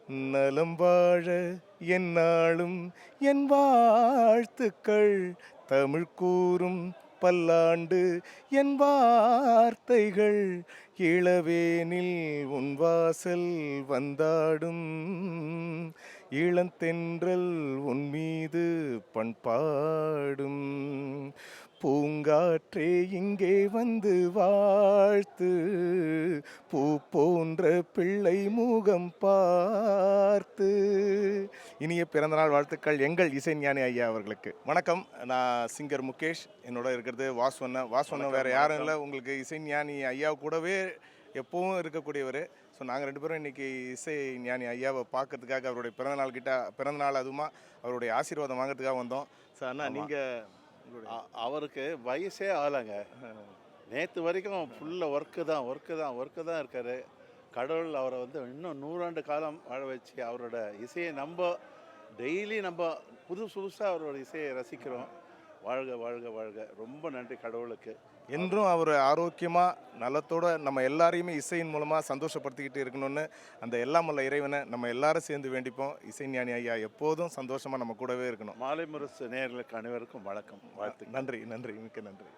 நலம் வாழ எந்நாளும் என் வாழ்த்துக்கள். தமிழ் கூறும் பல்லாண்டு என் வார்த்தைகள். இளவேனில் உன் வாசல் வந்தாடும். இளந்தென்றல் உன் மீது பண்பாடும். பூங்காற்றே இங்கே வந்து வாழ்த்து. பூ போன்ற பிள்ளை முகம் பார்த்து. இனிய பிறந்தநாள் வாழ்த்துக்கள் எங்கள் இசைஞானி ஐயா அவர்களுக்கு. வணக்கம், நான் சிங்கர் முகேஷ். என்னோட இருக்கிறது வாஸ்வண்ணன் வேறு யாரும் இல்லை, உங்களுக்கு இசைஞானி ஐயா கூடவே எப்பவும் இருக்கக்கூடியவர். ஸோ நாங்கள் ரெண்டு பேரும் இன்றைக்கி இசை ஞானி ஐயாவை பார்க்கறதுக்காக அவருடைய பிறந்தநாள் அதுவுமா அவருடைய ஆசீர்வாதம் வாங்கிறதுக்காக வந்தோம். சார் அண்ணா, நீங்கள் அவருக்கு வயசே ஆகலைங்க. நேற்று வரைக்கும் ஃபுல்லாக ஒர்க்கு தான் இருக்கார். கடவுள் அவரை வந்து இன்னும் 100 ஆண்டு காலம் வாழ வச்சு அவரோட இசையை டெய்லி புதுசாக அவரோட இசையை ரசிக்கிறோம். வாழ்க வாழ்க வாழ்க. ரொம்ப நன்றி கடவுளுக்கு. என்றும் அவர் ஆரோக்கியமாக நலத்தோடு நம்ம எல்லாரையுமே இசையின் மூலமாக சந்தோஷப்படுத்திக்கிட்டு இருக்கணும்னு அந்த எல்லாம் உள்ள இறைவனை நம்ம எல்லாரும் சேர்ந்து வேண்டிப்போம். இசைஞானி ஐயா எப்போதும் சந்தோஷமாக நம்ம கூடவே இருக்கணும். மாலை முரசு நேயர்களுக்கு அனைவருக்கும் வணக்கம், வாழ்த்து. நன்றி, மிக்க நன்றி.